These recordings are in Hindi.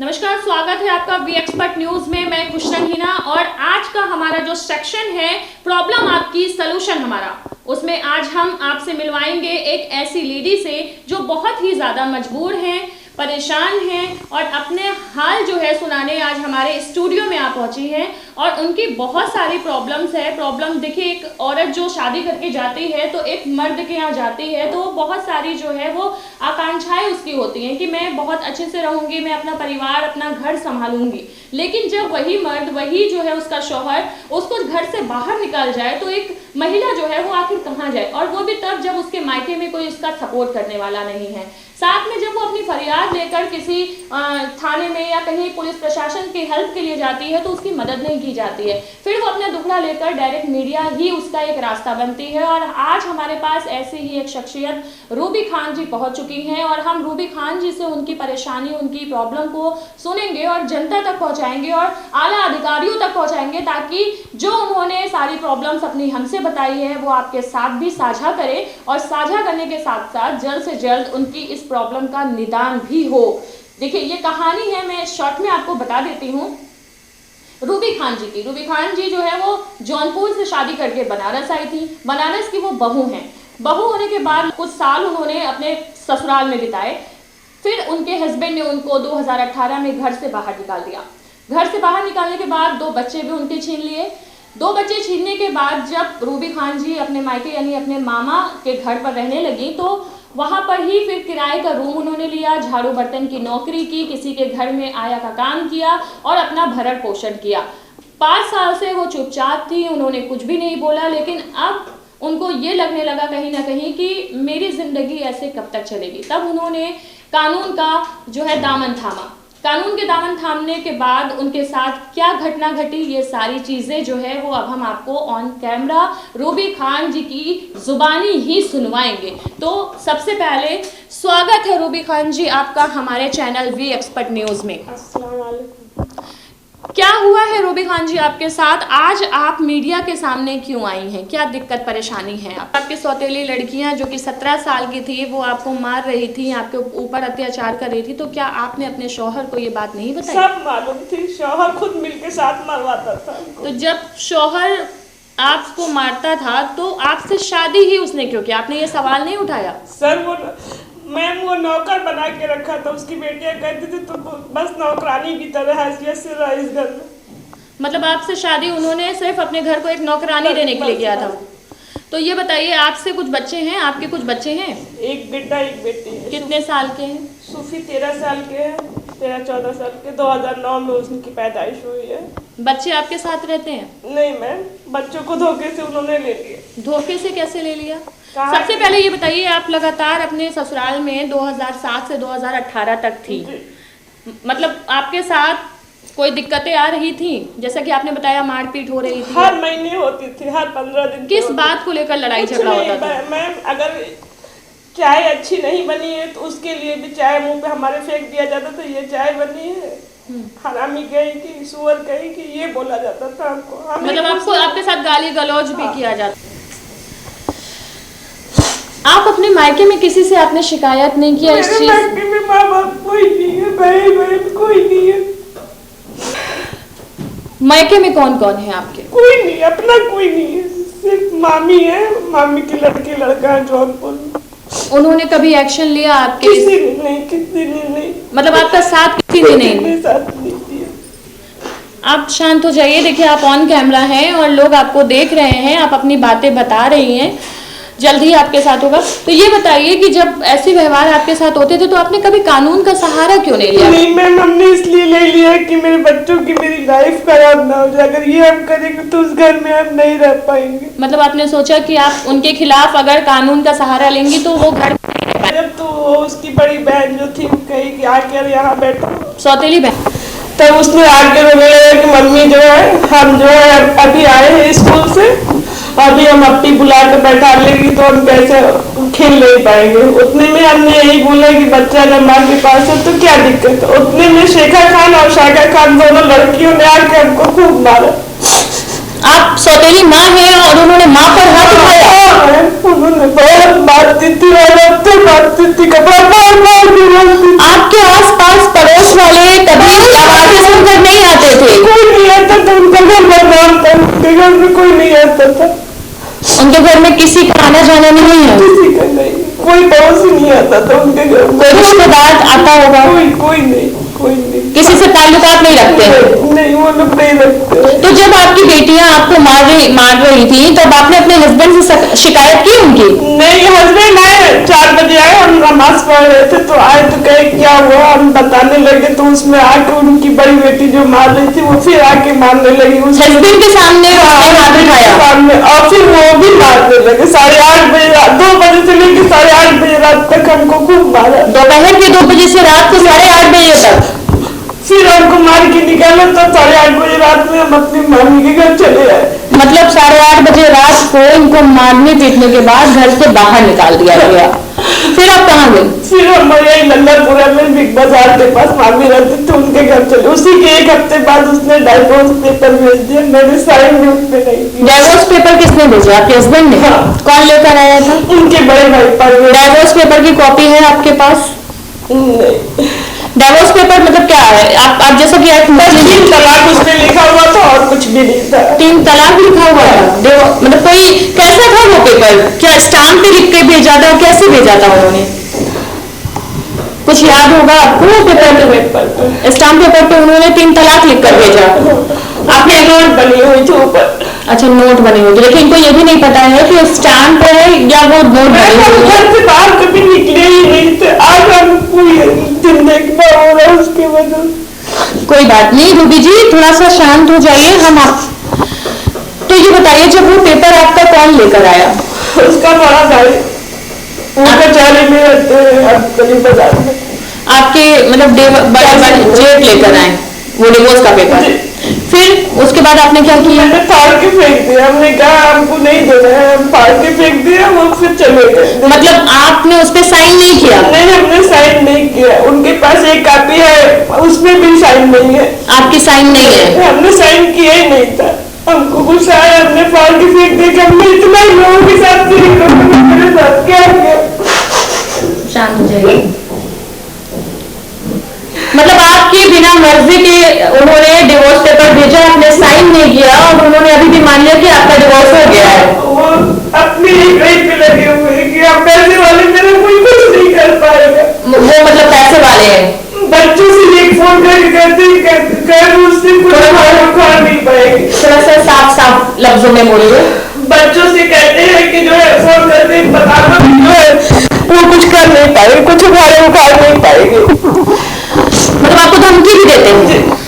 नमस्कार, स्वागत है आपका वी एक्सपर्ट न्यूज में। मैं खुशरन हिना और आज का हमारा जो सेक्शन है प्रॉब्लम आपकी सलूशन हमारा, उसमें आज हम आपसे मिलवाएंगे एक ऐसी लेडी से जो बहुत ही ज्यादा मजबूर हैं, परेशान हैं और अपने हाल जो है सुनाने आज हमारे स्टूडियो में आ पहुंची हैं। और उनकी बहुत सारी प्रॉब्लम्स है। प्रॉब्लम देखिए, एक औरत जो शादी करके जाती है तो एक मर्द के यहाँ जाती है तो बहुत सारी जो है वो आकांक्षाएं उसकी होती हैं कि मैं बहुत अच्छे से रहूंगी, मैं अपना परिवार अपना घर संभालूंगी। लेकिन जब वही मर्द, वही जो है उसका शौहर उसको घर से बाहर निकाल जाए तो एक महिला जो है वो आखिर कहाँ जाए, और वो भी तब जब उसके मायके में कोई उसका सपोर्ट करने वाला नहीं है। साथ में जब वो अपनी फरियाद लेकर किसी थाने में या कहीं पुलिस प्रशासन की हेल्प के लिए जाती है तो उसकी मदद नहीं की जाती है। फिर वो अपना दुखड़ा लेकर डायरेक्ट मीडिया ही उसका एक रास्ता बनती है। और आज हमारे पास ऐसी ही एक शख्सियत रूबी खान जी पहुंच चुकी हैं और हम रूबी खान जी से उनकी परेशानी, उनकी प्रॉब्लम को सुनेंगे और जनता तक पहुंचाएंगे और आला अधिकारियों तक पहुंचाएंगे, ताकि जो उन्होंने सारी प्रॉब्लम्स अपनी हमसे बताई है वो आपके साथ भी साझा करें और साझा करने के साथ साथ जल्द से जल्द उनकी इस प्रॉब्लम का निदान भी हो। देखिए, ये कहानी है, मैं शॉर्ट में आपको बता देती हूँ रूबी खान जी की। रूबी खान जी जो है वो जौनपुर से शादी करके बनारस आई थी। बनारस की वो बहू हैं। बहू होने के बाद कुछ साल उन्होंने अपने ससुराल में बिताए। फिर उनके हस्बैंड ने उनको 2018 में घर से बाहर निकाल दिया। घर से बाहर निकालने के बाद 2 बच्चे भी उनके छीन लिए। 2 बच्चे छीनने के बाद जब रूबी खान जी अपने मायके यानी अपने मामा के घर पर रहने लगी तो वहां पर ही फिर किराए का रूम उन्होंने लिया, झाड़ू बर्तन की नौकरी की, किसी के घर में आया का काम किया और अपना भरण पोषण किया। 5 साल से वो चुपचाप थी, उन्होंने कुछ भी नहीं बोला। लेकिन अब उनको ये लगने लगा कहीं ना कहीं कि मेरी जिंदगी ऐसे कब तक चलेगी। तब उन्होंने कानून का जो है दामन थामा। कानून के दामन थामने के बाद उनके साथ क्या घटना घटी, ये सारी चीजें जो है वो अब हम आपको ऑन कैमरा रूबी खान जी की जुबानी ही सुनवाएंगे। तो सबसे पहले स्वागत है रूबी खान जी आपका हमारे चैनल वी एक्सपर्ट न्यूज में। अस्सलाम वालेकुम। क्या हुआ है रूबी खान जी आपके साथ? आज आप मीडिया के सामने क्यों आई हैं? क्या दिक्कत परेशानी है? आपकी सौतेली लड़कियां जो कि 17 साल की थी वो आपको मार रही थी, आपके ऊपर अत्याचार कर रही थी, तो क्या आपने अपने शौहर को ये बात नहीं बताई? सब मालूम थी, शौहर खुद मिलके साथ मरवाता था हमको। तो जब शौहर आपको मारता था तो आपसे शादी ही उसने क्यों किया? आपने ये सवाल नहीं उठाया? सर वो नौकर बना के रखा था। उसकी बेटियां कहती थी तो बस नौकरानी की तरह हैसियत से रहा इस घर में। मतलब आपसे शादी उन्होंने सिर्फ अपने घर को एक नौकरानी देने के लिए किया था। तो ये बताइए, आपसे कुछ बच्चे हैं? आपके कुछ बच्चे हैं? एक बेटा एक बेटी है। कितने साल के हैं? सूफी 13 साल के हैं, 13-14 साल के। 2009 में उनकी पैदाइश हुई है। बच्चे आपके साथ रहते हैं? नहीं मैम, बच्चों को धोखे से उन्होंने ले लिया। धोखे से कैसे ले लिया? सबसे पहले ये बताइए, आप लगातार अपने ससुराल में 2007 से 2018 तक थी। मतलब आपके साथ कोई दिक्कतें आ रही थी? जैसा कि आपने बताया मारपीट हो रही थी। हर महीने होती थी, हर 15 दिन। किस बात को लेकर लड़ाई झगड़ा होता था? मैम, अगर चाय अच्छी नहीं बनी है तो उसके लिए भी चाय मुंह पे हमारे फेंक दिया जाता था, ये चाय बनी है, हरामी गई कि सुअर गई कि ये बोला जाता था हमको। मतलब आपको आपके साथ गाली गलौज भी किया जाता? आप अपने मायके में किसी से आपने शिकायत नहीं किया इस चीज? मायके में माँ बाप कोई नहीं है, भाई बहन कोई नहीं है। मायके में कौन कौन है आपके? कोई नहीं, अपना कोई नहीं है, सिर्फ मामी है, मामी की लड़की लड़का है जौनपुर में। उन्होंने कभी एक्शन लिया आपके? किसी ने नहीं। मतलब आपका साथ किसी ने नहीं? साथ नहीं दिया। आप शांत हो जाइए। देखिए, आप ऑन कैमरा हैं और लोग आपको देख रहे हैं, आप अपनी बातें बता रही हैं, जल्द ही आपके साथ होगा। तो ये बताइए कि जब ऐसे व्यवहार आपके साथ होते थे तो आपने कभी कानून का सहारा क्यों नहीं लिया? नहीं मैम, हमने इसलिए ले लिया कि मेरे बच्चों की मेरी लाइफ खराब ना हो जाए। अगर ये हम करेंगे तो उस घर में हम नहीं रह पाएंगे। मतलब आपने सोचा कि आप उनके खिलाफ अगर कानून का सहारा लेंगी तो वो घर जब तो उसकी बड़ी बहन जो थी वो कही कि आकर यहाँ बैठो, सौतेली बहन, तब उसने आके बोले कि मम्मी जो है हम जो है अभी आए हैं स्कूल से, अभी हम अपनी बुला कर बैठा लेंगी तो हम कैसे खेल नहीं पाएंगे। उतने में हमने यही बोला कि बच्चा अगर माँ के पास है तो क्या दिक्कत है। उतने में शेखा खान और शाखा खान दोनों लड़कियों ने आके हमको खूब मारा। आप सौतेली माँ हैं और उन्होंने माँ पर हाथ उठाया? उन्होंने बहुत मारती थी और अब तो मारती थी, कपड़ा मार मार के मारती थी। आपके आस पास पड़ोस वाले कभी किसी का आना जाना नहीं है? किसी का नहीं, कोई पड़ोस ही नहीं आता था उनके घर। कोई रिश्तेदार आता होगा? कोई नहीं, कोई नहीं। किसी से ताल्लुकात नहीं रखते हैं? नहीं, वो लोग नहीं रखते। तो जब आपकी बेटियां आपको मार रही थी तब आपने अपने हस्बैंड से शिकायत की उनकी? नहीं, हस्बैंड आए 4 बजे आए, हम नमाज पढ़ रहे थे तो आए तो कहे क्या हुआ, हम बताने लगे तो उसमें आके उनकी बड़ी बेटी जो मार रही थी वो फिर आके मारने लगी। हस्बैंड के सामने हाथ उठाया? सामने, और फिर वो भी मारने लगे 8:30 बजे, 2 बजे से लेकर 8:30 बजे रात तक हमको खूब मारा। दोपहर के 2 बजे से रात को 8:30 बजे तक? फिर हमको मार के निकाला तो 8:30 बजे रात में हम अपनी मामी के घर चले आए। मतलब 8:30 बजे रात को इनको मारने पीटने के बाद घर से बाहर निकाल दिया गया। फिर आप कहाँ गए? फिर हम यही लल्लापुरा में बिग बाजार के पास मामी रहती थी, उनके घर चले। उसी के 1 हफ्ते बाद उसने डाइवोर्स पेपर भेज दिया, मैंने साइन भी उस पे नहीं किया। डाइवोर्स पेपर किसने भेजा? आपके हस्बैंड ने? हाँ। कौन लेकर आया था? उनके बड़े भाई पर। डाइवोर्स पेपर की कॉपी है आपके पास? नहीं। डाइवोर्स पेपर मतलब क्या है? आप जैसा कि 3 तलाक उसमें लिखा हुआ था और कुछ भी नहीं था। 3 तलाक लिखा हुआ था? मतलब कोई कैसा था वो पेपर? क्या स्टाम्प पे लिख के भेजा था? कैसे भेजा था उन्होंने? कुछ याद होगा आपको? पेपर स्टाम्प पेपर पे उन्होंने 3 तलाक लिख कर भेजा। आपने नोट बनी हुई थी ऊपर। अच्छा, नोट बनी हुई थी, लेकिन इनको ये भी नहीं पता है कि स्टाम्प है या वो नोट बनी हुई है। घर से बाहर कभी निकले ही नहीं थे, आज हम पूरी दिन देखना हो रहा है उसकी वजह। कोई बात नहीं रूबी जी, थोड़ा सा शांत हो जाइए। तो ये बताइए, जब वो पेपर आपका कौन लेकर आया? उसका बड़ा भाई, उनका चाले में रहते हैं गली बाजार में। आपके मतलब जेब लेकर आए वो डिवोर्स का पेपर? फिर उसके बाद आपने क्या किया? मैंने फाड़ के फेंक दिया, हमने कहा हमको नहीं देना है, हम फाड़ के फेंक दिया, वो फिर चले गए। मतलब आपने उस पर साइन नहीं किया? नहीं, हमने साइन नहीं किया। उनके पास एक कॉपी है, उसमें भी साइन नहीं है। आपकी साइन नहीं है? हमने साइन किया ही नहीं था। हमको गुस्सा आया, हमने फाड़ के फेंक दिया। हमने इतना ही लोगों के साथ मेरे साथ क्या किया। शांत हो जाइए। मतलब आपकी बिना मर्जी के उन्होंने डिवोर्स पेपर भेजा, आपने साइन नहीं किया और उन्होंने अभी भी मान लिया कि आपका डिवोर्स हो गया है। वो अपनी कहीं पे लगे हुए हैं कि आप पैसे वाले, मेरा कोई कुछ नहीं कर पाएगा। वो मतलब पैसे वाले हैं? बच्चों से एक फोन करके कहते उससे कुछ खा नहीं पाएंगे। थोड़ा सा साफ लफ्जों में बोलिए। बच्चों से कहते हैं कि जो है फोन करके बताना, जो है वो कुछ कर नहीं पाएंगे, कुछ हमारे उखाड़ नहीं पाएंगे। मतलब आपको धमकी भी देते हैं?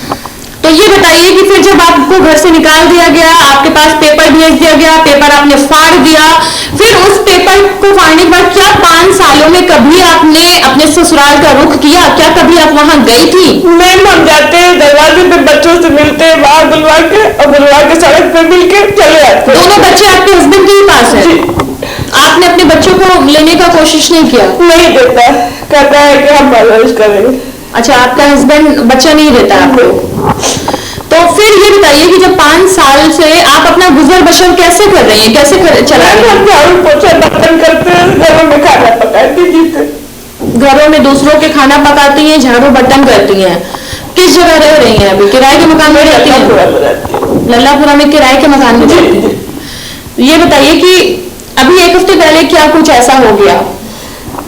तो ये बताइए कि फिर जब आपको घर से निकाल दिया गया, आपके पास पेपर भेज दिया गया, पेपर आपने फाड़ दिया, फिर उस पेपर को फाड़ने के बाद क्या 5 सालों में कभी आपने अपने ससुराल का रुख किया? क्या कभी आप वहां गई थी? मैम, हम जाते हैं दरवाजे पे, बच्चों से मिलते हैं बाहर बुलवा के, और बुलवा के सड़क पे मिल के चले आते हैं। दोनों बच्चे आपके हस्बैंड के ही पास है? आपने अपने बच्चों को लेने का कोशिश नहीं किया? नहीं देता, कहता है कि हम परवरिश करेंगे। अच्छा, आपका हस्बैंड बच्चा नहीं देता आपको? तो फिर ये बताइए कि जब 5 साल से आप अपना गुजर बसर कैसे कर रही हैं, कैसे चला रही हैं? झाड़ू पोछा बर्तन करते हैं, घरों में खाना पकाती जीते। घरों में दूसरों के खाना पकाती हैं, झाड़ू बर्तन करती हैं। किस जगह रह रही हैं अभी? किराए के मकान में रहती हैं? लल्लापुरा में किराए के मकान में रहती हैं। ये बताइए कि अभी 1 हफ्ते पहले क्या कुछ ऐसा हो गया?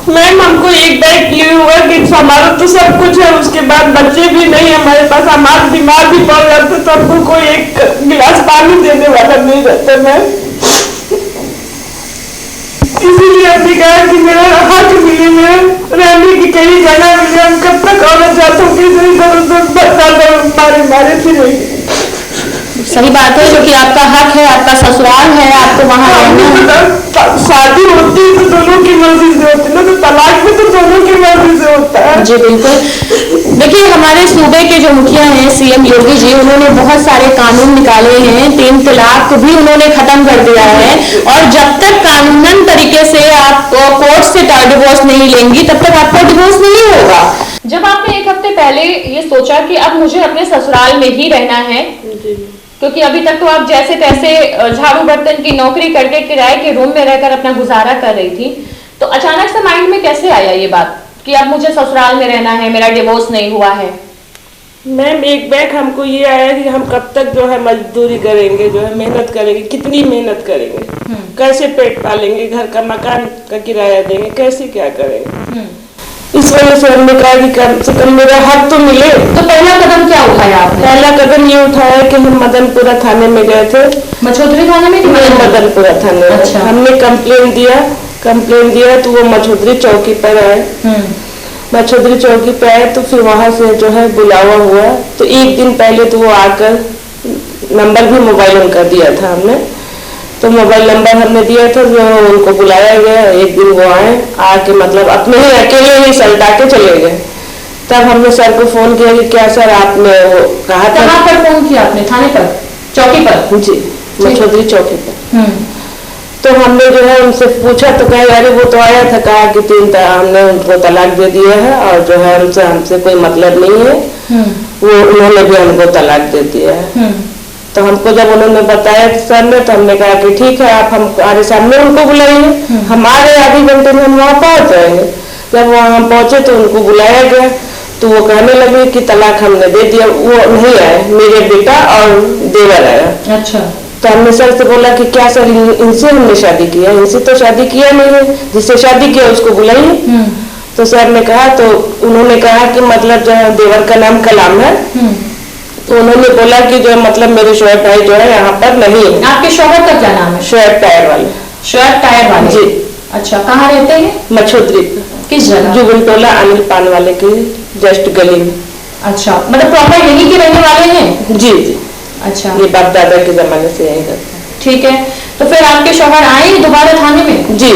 मैम, हमको एक बैग ये हुआ कि हमारा तो सब कुछ है, उसके बाद बच्चे भी नहीं हमारे पास, हमारे बीमार भी पड़ जाते तो हमको कोई एक गिलास पानी देने वाला नहीं रहता। मैम, इसीलिए हमने कहा कि मेरा हक मिले, मेरे रहने की कहीं जगह मिले। हम कब तक औरत जातों के मारे फिरेंगे? सही बात है, क्योंकि आपका हक है, आपका ससुराल है, आपको वहाँ रहना है। शादी होती है तो दोनों की मर्जी से होती है ना, तो तलाक भी तो दोनों की मर्जी से होता है। जी बिल्कुल। देखिए, हमारे सूबे के जो मुखिया हैं सीएम योगी जी, उन्होंने बहुत सारे कानून निकाले हैं। 3 तलाक भी उन्होंने खत्म कर दिया है, और जब तक कानूनन तरीके से आप कोर्ट से डिवोर्स नहीं लेंगी तब तक आपका डिवोर्स नहीं होगा। जब आपने 1 हफ्ते पहले ये सोचा कि अब मुझे अपने ससुराल में ही रहना है, क्योंकि अभी तक तो आप जैसे तैसे झाड़ू बर्तन की नौकरी करके किराए के रूम में रहकर अपना गुजारा कर रही थी, तो अचानक से माइंड में कैसे आया ये बात कि अब मुझे ससुराल में रहना है, मेरा डिवोर्स नहीं हुआ है? मैम एक बैग हमको ये आया कि हम कब तक जो है मजदूरी करेंगे, जो है मेहनत करेंगे, कितनी मेहनत करेंगे, कैसे पेट पालेंगे, घर का मकान का किराया देंगे, कैसे क्या करेंगे। इस वजह से हमने कहा कि कम से कम मेरा हक तो मिले। तो पहला कदम क्या उठाया आपने? पहला कदम ये उठाया कि हम मदनपुरा थाने में गए थे। मछोदरी थाने में? मदनपुरा थाने में। अच्छा। हमने कंप्लेन दिया तो वो मछोदरी चौकी पर आए। मछोदरी चौकी पे आए तो फिर वहां से जो है बुलावा हुआ। तो एक दिन पहले तो वो आकर नंबर भी मोबाइल उनका दिया था हमने, तो मोबाइल नंबर हमने दिया था, जो उनको बुलाया गया। एक दिन वो आके मतलब अपने ही अकेले ही सलटा के चले गए। तब हमने सर को फोन किया कि क्या सर आपने वो कहा था। कहाँ पर फोन किया आपने? थाने पर? चौकी पर? जी, मछोदरी चौकी पर। तो हमने जो है उनसे पूछा तो कहे अरे वो तो आया था, कहा कि हमने उनको तलाक दे दिया है और जो है हमसे कोई मतलब नहीं है, वो उन्होंने भी हमको तलाक दे दिया है। तो हमको जब उन्होंने बताया सर ने, तो हमने कहा कि ठीक है आप हमारे सामने उनको बुलाइए, हमारे आधे घंटे में हम वहाँ पहुँच जाएंगे। जब वहाँ हम पहुँचे तो उनको बुलाया गया, तो वो कहने लगे कि तलाक हमने दे दिया। वो नहीं आए, मेरे बेटा और देवर आया। अच्छा। तो हमने सर से बोला कि क्या सर इनसे हमने शादी किया? इनसे तो शादी किया नहीं है, जिससे शादी किया उसको बुलाइए। तो सर ने कहा, तो उन्होंने कहा कि मतलब जो है देवर का नाम कलाम है। तो उन्होंने बोला कि जो मतलब मेरे शोएब भाई जो है यहाँ पर नहीं है। आपके शोहर का क्या नाम है? शोएब टायर वाले। शोएब टायर वाले? जी। अच्छा, कहाँ रहते हैं? मछोदरी। किस जगह? जुगल टोला अनिल पान वाले के जस्ट गली में। अच्छा, मतलब प्रॉपर यहीं के रहने वाले हैं? जी जी। अच्छा। ये बाप दादा के जमाने से यही करते हैं। ठीक है, तो फिर आपके शौहर आए दोबारा थाने में? जी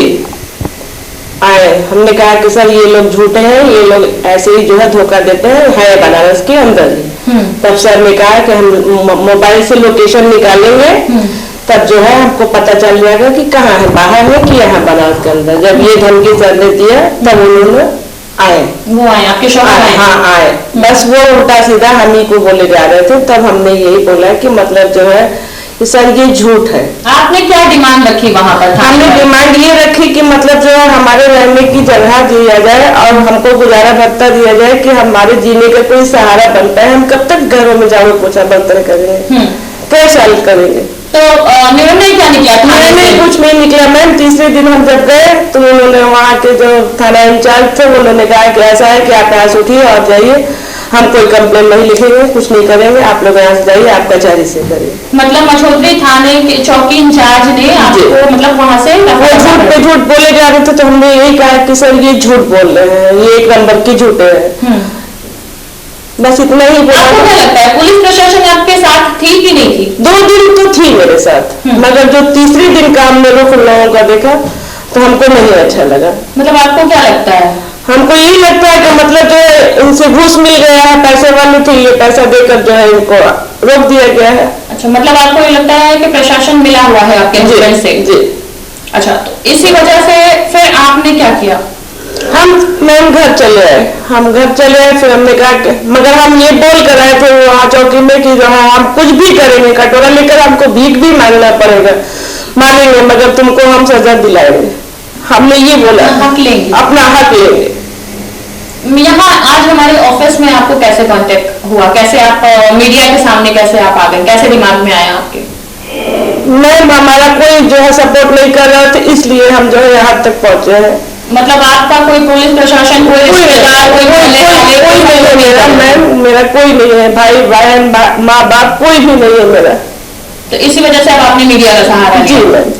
आए। हमने कहा कि सर ये लोग झूठे हैं, ये लोग ऐसे ही जो है धोखा देते हैं, है बनारस के अंदर ही। तब सर ने कहा कि हम मोबाइल से लोकेशन निकालेंगे, तब जो है हमको पता चल जाएगा कि कहाँ है, बाहर है कि यहाँ बनारस के अंदर। जब ये धमकी सर ने दिया तब उन्होंने आए। वो आए, आपके शौहर आए? हाँ आए। बस वो उल्टा सीधा हम ही को बोले जा रहे थे। तब हमने यही बोला कि मतलब जो है सर ये झूठ है। आपने क्या डिमांड रखी वहाँ पर? हमने डिमांड ये रखी कि मतलब जो है हमारे रहने की जगह दिया जाए और हमको गुजारा भत्ता दिया जाए, कि हमारे जीने का कोई सहारा बनता है। हम कब तक घरों में झाड़ू पोछा बर्तन करेंगे, कई साल करेंगे। तो निर्णय क्या निकला? निर्णय कुछ नहीं निकला मैम। तीसरे दिन हम जब गए तो उन्होंने वहाँ के जो थाना इंचार्ज थे उन्होंने कहा कि ऐसा है कि आप यहाँ से उठिए और जाइए, हम कोई कंप्लेन नहीं लिखेंगे, कुछ नहीं करेंगे, आप लोग यहाँ से जाइए, आप कचहरी से करिए। मतलब मछोदरी थाने के चौकी इंचार्ज ने आपको मतलब वहाँ से झूठ पे झूठ बोले जा रहे थे। तो हमने यही कहा कि सर ये झूठ बोल रहे हैं, ये एक नंबर की झूठे हैं। बस इतना ही बोला। आपको क्या लगता है पुलिस प्रशासन आपके साथ थी कि नहीं थी? 2 दिन तो थी मेरे साथ, मगर जो तीसरे दिन का हमने रुख लोगों का देखा तो हमको नहीं अच्छा लगा। मतलब आपको क्या लगता है? हमको यही लगता है कि मतलब जो इनसे घूस मिल गया है, पैसे वाले थे, ये पैसा देकर जो है इनको रोक दिया गया है। अच्छा, मतलब आपको ये लगता है कि प्रशासन मिला हुआ है आपके हस्बैंड से? जी। अच्छा, तो इसी वजह से फिर आपने क्या किया? हम घर चले आए। फिर हमने कहा कि मगर हम ये बोल कर आए थे वहाँ चौकी में कि जो है हम कुछ भी करेंगे, कटोरा लेकर हमको भीख भी मांगना पड़ेगा, मांगेंगे, मगर तुमको हम सजा दिलाएंगे। हमने ये बोला, हक लेंगे, अपना हक लेंगे। यहाँ आज हमारे ऑफिस में आपको कैसे कांटेक्ट हुआ? कैसे आप मीडिया के सामने कैसे आप आ गए? कैसे दिमाग में आया आपके? मैम हमारा कोई जो है सपोर्ट नहीं कर रहा था, इसलिए हम जो है यहाँ तक पहुँचे हैं। मतलब आपका कोई पुलिस प्रशासन, कोई रिश्तेदार, कोई नहीं है मेरा मैम, मेरा कोई नहीं है, भाई बहन माँ बाप कोई भी नहीं है मेरा। तो इसी वजह से अब आपने मीडिया का सहारा जी लिया। मैम।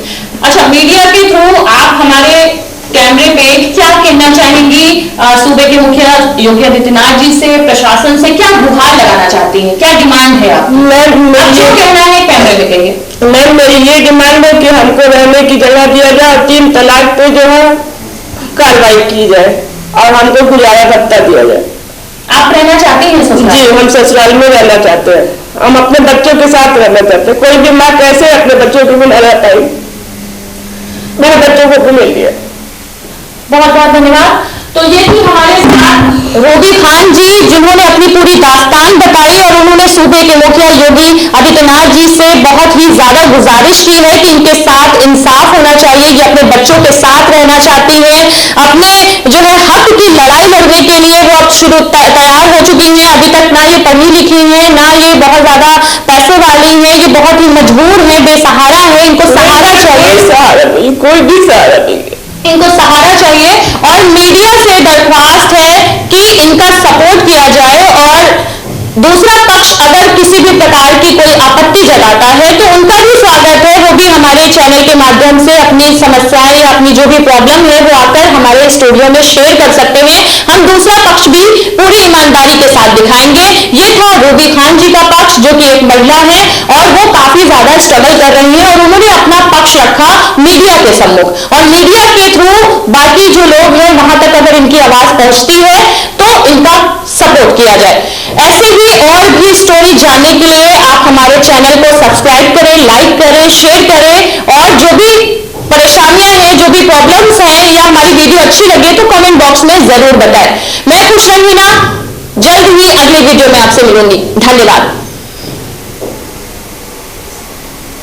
अच्छा, मीडिया के थ्रू आप हमारे कैमरे पे क्या कहना चाहेंगी? सूबे के मुखिया योगी आदित्यनाथ जी से, प्रशासन से क्या गुहार लगाना चाहती हैं? क्या डिमांड है आप? जो कहना है कैमरे में कहिए। मैम मेरी ये डिमांड है कि हमको रहने की जगह दिया जाए और 3 तलाक पे जो है कार्रवाई की जाए और हमको गुजारा भत्ता दिया जाए। आप रहना चाहते हैं ससुराल? जी, हम ससुराल में रहना चाहते हैं, हम अपने बच्चों के साथ रहना चाहते हैं। कोई भी माँ कैसे अपने बच्चों के बिना रह पाई? मेरे बच्चों को भी ले लिया। बहुत बहुत धन्यवाद। तो ये थी हमारे साथ रोबी खान जी, जिन्होंने अपनी पूरी दास्तान बताई और उन्होंने सूबे के मुखिया योगी आदित्यनाथ जी से बहुत ही ज्यादा गुजारिश की है कि इनके साथ इंसाफ होना चाहिए। ये अपने बच्चों के साथ रहना चाहती है, अपने जो है हक की लड़ाई लड़ने के लिए वो अब शुरू तैयार हो चुकी हैं। अभी तक ना ये पढ़ी लिखी है, ना ये बहुत ज्यादा पैसे वाली है, ये बहुत ही मजबूर है, बेसहारा है, इनको सहारा चाहिए, कोई भी सहारा नहीं, इनको सहारा चाहिए। और मीडिया से दरख्वास्त है कि इनका सपोर्ट किया जाए और दूसरा पक्ष अगर किसी भी प्रकार की कोई आपत्ति जताता है तो उनका भी स्वागत है, वो भी हमारे चैनल के माध्यम से अपनी समस्याएं या अपनी जो भी प्रॉब्लम है वो आकर हमारे स्टूडियो में शेयर कर सकते हैं। हम दूसरा पक्ष भी पूरी ईमानदारी के साथ दिखाएंगे। ये था रूबी खान जी का पक्ष, जो कि एक महिला है और वो काफी ज्यादा स्ट्रगल कर रही है और उन्होंने अपना पक्ष रखा मीडिया के सम्मुख, और मीडिया के थ्रू बाकी जो लोग हैं वहां तक अगर इनकी आवाज पहुंचती है तो इनका सपोर्ट किया जाए। ऐसे ही और भी स्टोरी जानने के लिए आप हमारे चैनल को सब्सक्राइब करें, लाइक करें, शेयर करें, और जो भी परेशानियां हैं, जो भी प्रॉब्लम्स हैं, या हमारी वीडियो अच्छी लगे तो कमेंट बॉक्स में जरूर बताएं। मैं खुशरन हिना जल्द ही अगले वीडियो में आपसे मिलूंगी। धन्यवाद।